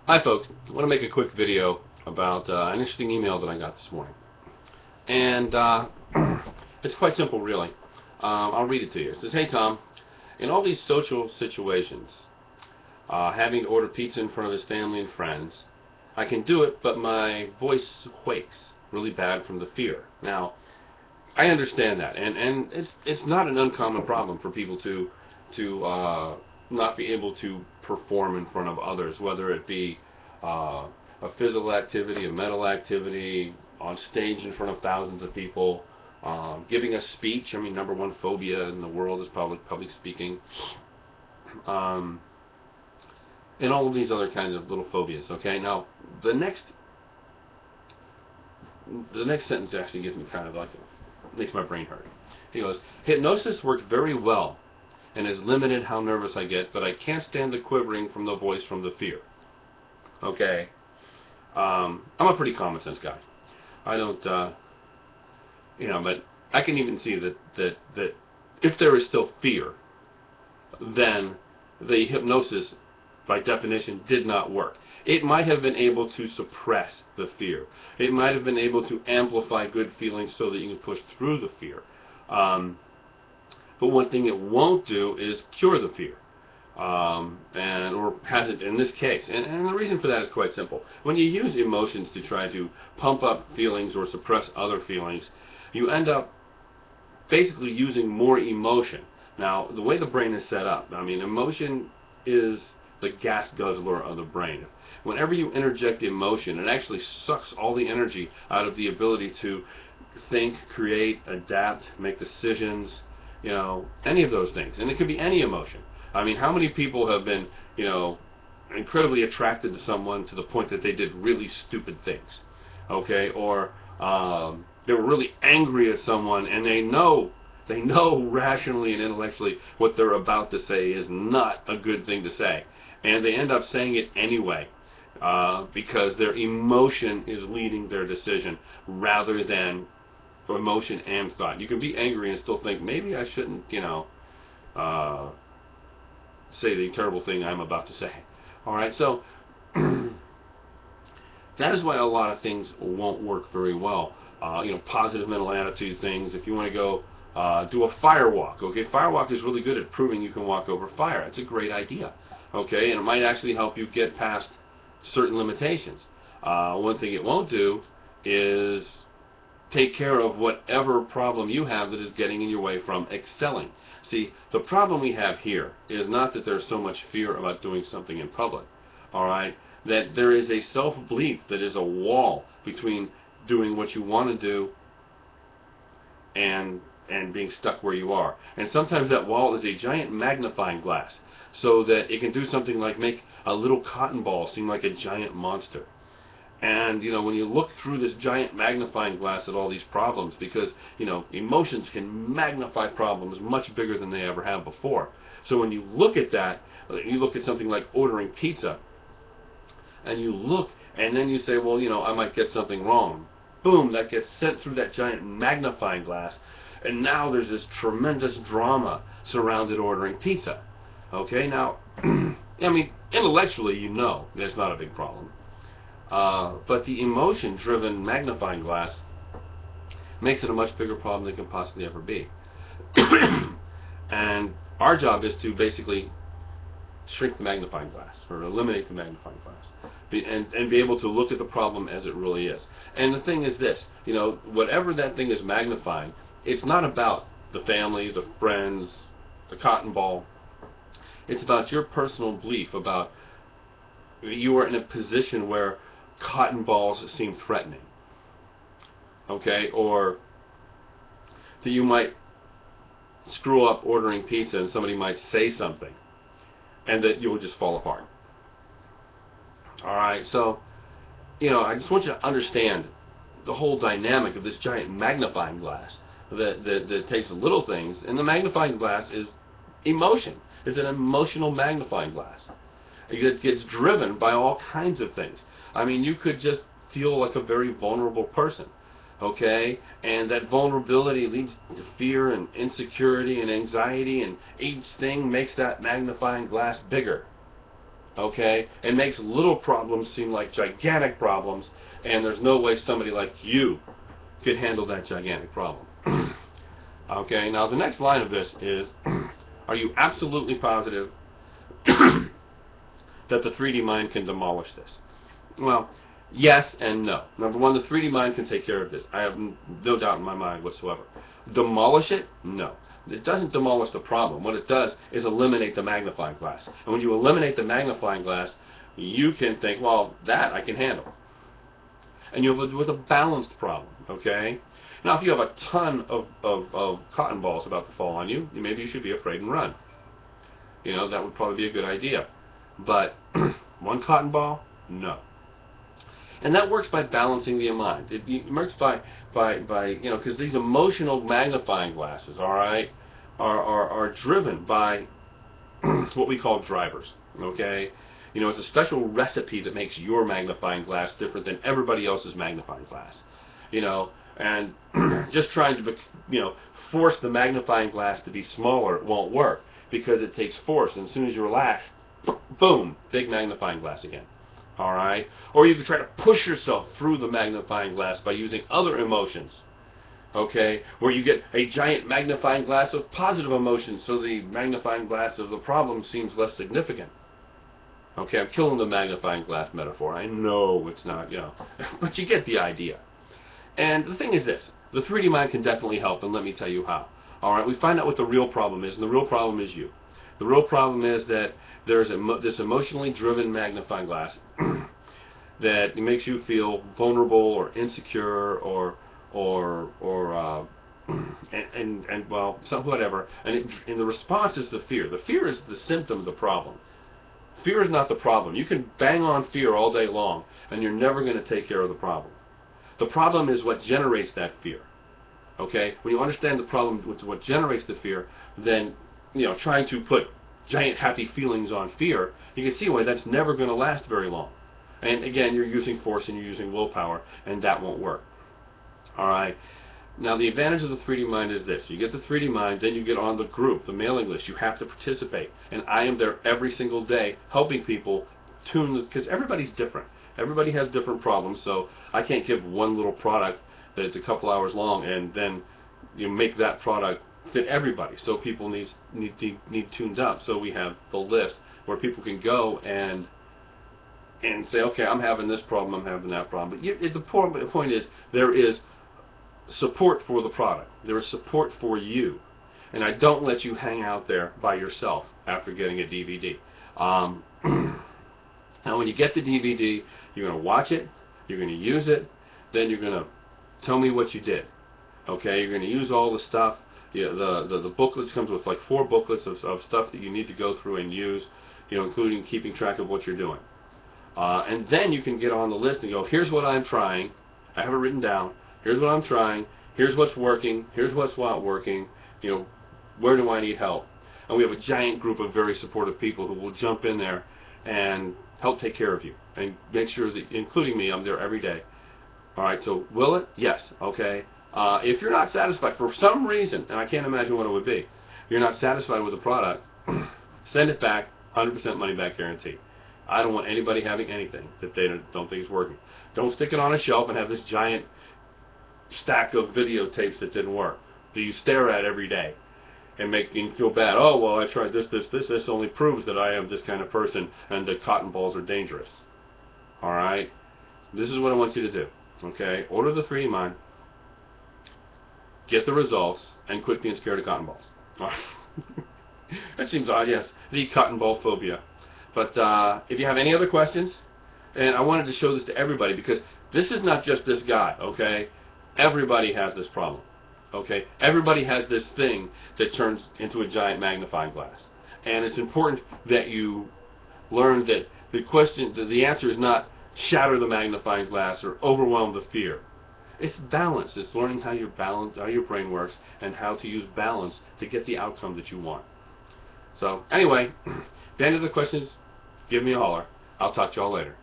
Hi folks, I want to make a quick video about an interesting email that I got this morning. And it's quite simple really. I'll read it to you. It says, "Hey Tom, in all these social situations, having to order pizza in front of his family and friends, I can do it, but my voice quakes really bad from the fear." Now, I understand that, and it's not an uncommon problem for people to not be able to perform in front of others, whether it be a physical activity, a mental activity, on stage in front of thousands of people, giving a speech. I mean, number one phobia in the world is public speaking, and all of these other kinds of little phobias. Okay, now the next sentence actually gives me kind of like makes my brain hurt. He goes, "Hypnosis worked very well and has limited how nervous I get, but I can't stand the quivering from the voice from the fear." Okay, I'm a pretty common sense guy. I don't, but I can even see that if there is still fear, then the hypnosis, by definition, did not work. It might have been able to suppress the fear. It might have been able to amplify good feelings so that you can push through the fear. But one thing it won't do is cure the fear, or has it in this case. And the reason for that is quite simple. When you use emotions to try to pump up feelings or suppress other feelings, you end up basically using more emotion. Now, the way the brain is set up, I mean, emotion is the gas guzzler of the brain. Whenever you interject emotion, it actually sucks all the energy out of the ability to think, create, adapt, make decisions, any of those things. And it could be any emotion. I mean, how many people have been, incredibly attracted to someone to the point that they did really stupid things, okay? Or they were really angry at someone, and they know rationally and intellectually what they're about to say is not a good thing to say, and they end up saying it anyway because their emotion is leading their decision rather than emotion and thought. You can be angry and still think, maybe I shouldn't, say the terrible thing I'm about to say. All right, so that is why a lot of things won't work very well. Positive mental attitude things. If you want to go do a fire walk, okay, fire walk is really good at proving you can walk over fire. It's a great idea, okay, and it might actually help you get past certain limitations. One thing it won't do is take care of whatever problem you have that is getting in your way from excelling. See, the problem we have here is not that there's so much fear about doing something in public, all right, that there is a self-belief that is a wall between doing what you want to do and being stuck where you are. And sometimes that wall is a giant magnifying glass so that it can do something like make a little cotton ball seem like a giant monster. And, when you look through this giant magnifying glass at all these problems, because, emotions can magnify problems much bigger than they ever have before. So when you look at that, you look at something like ordering pizza, and you look, and then you say, well, I might get something wrong. Boom, that gets sent through that giant magnifying glass, and now there's this tremendous drama surrounded ordering pizza. Okay, now, I mean, intellectually, that's not a big problem. But the emotion-driven magnifying glass makes it a much bigger problem than it can possibly ever be. And our job is to basically shrink the magnifying glass, or eliminate the magnifying glass, and be able to look at the problem as it really is. And the thing is this, whatever that thing is magnifying, it's not about the family, the friends, the cotton ball. It's about your personal belief about you are in a position where cotton balls seem threatening, okay, or that you might screw up ordering pizza and somebody might say something and that you will just fall apart. All right, so I just want you to understand the whole dynamic of this giant magnifying glass that takes little things, and the magnifying glass is emotion. It's an emotional magnifying glass. It gets driven by all kinds of things. I mean, you could just feel like a very vulnerable person, okay? And that vulnerability leads to fear and insecurity and anxiety, and each thing makes that magnifying glass bigger. okay? It makes little problems seem like gigantic problems, and there's no way somebody like you could handle that gigantic problem. Okay, now the next line of this is, are you absolutely positive that the 3D mind can demolish this? Well, yes and no. Number one, the 3D mind can take care of this. I have no doubt in my mind whatsoever. Demolish it? No. It doesn't demolish the problem. What it does is eliminate the magnifying glass. And when you eliminate the magnifying glass, you can think, well, that I can handle. And you have with a balanced problem, okay? Now, if you have a ton of cotton balls about to fall on you, maybe you should be afraid and run. You know, that would probably be a good idea. But one cotton ball? No. And that works by balancing the mind. It works by you know, because these emotional magnifying glasses, all right, are driven by what we call drivers, okay? You know, it's a special recipe that makes your magnifying glass different than everybody else's magnifying glass. You know, and just trying to, you know, force the magnifying glass to be smaller, it won't work because it takes force. And as soon as you relax, boom, big magnifying glass again. All right? Or you can try to push yourself through the magnifying glass by using other emotions, okay, where you get a giant magnifying glass of positive emotions so the magnifying glass of the problem seems less significant. Okay, I'm killing the magnifying glass metaphor. I know it's not, you know, but you get the idea. And the thing is this, the 3D mind can definitely help, and let me tell you how. All right, we find out what the real problem is, and the real problem is you. The real problem is that there's this emotionally driven magnifying glass that makes you feel vulnerable or insecure or well, whatever. And the response is the fear. The fear is the symptom of the problem. Fear is not the problem. You can bang on fear all day long, and you're never going to take care of the problem. The problem is what generates that fear. Okay? When you understand the problem, what generates the fear, then, you know, trying to put giant happy feelings on fear, you can see why that's never going to last very long. And again, you're using force and you're using willpower, and that won't work. All right? Now, the advantage of the 3D mind is this. You get the 3D mind, then you get on the group, the mailing list. You have to participate. And I am there every single day helping people tune, because everybody's different. Everybody has different problems, so I can't give one little product that is a couple hours long and then you make that product fit everybody. So people need tuned up. So we have the list where people can go and say, okay, I'm having this problem, I'm having that problem. But the point is, there is support for the product. There is support for you. And I don't let you hang out there by yourself after getting a DVD. Now, when you get the DVD, you're going to watch it, you're going to use it, then you're going to tell me what you did. Okay, you're going to use all the stuff. The booklets comes with like 4 booklets of stuff that you need to go through and use, you know, including keeping track of what you're doing. And then you can get on the list and go, here's what I'm trying. I have it written down. Here's what I'm trying. Here's what's working. Here's what's not working. You know, where do I need help? And we have a giant group of very supportive people who will jump in there and help take care of you and make sure that, including me, I'm there every day. All right, so will it? Yes. Okay. If you're not satisfied for some reason, and I can't imagine what it would be, you're not satisfied with the product, send it back, 100% money back guarantee. I don't want anybody having anything that they don't think is working. Don't stick it on a shelf and have this giant stack of videotapes that didn't work that you stare at every day and make you feel bad. Oh, well, I tried this only proves that I am this kind of person and that cotton balls are dangerous. All right? This is what I want you to do. Okay? Order the 3D mind, get the results, and quit being scared of cotton balls. That seems odd, yes. The cotton ball phobia. But if you have any other questions, and I wanted to show this to everybody because this is not just this guy, okay? Everybody has this problem, okay? Everybody has this thing that turns into a giant magnifying glass. And it's important that you learn that the answer is not shatter the magnifying glass or overwhelm the fear. It's balance. It's learning how your brain works and how to use balance to get the outcome that you want. So anyway, if you have any other questions, give me a holler. I'll talk to you all later.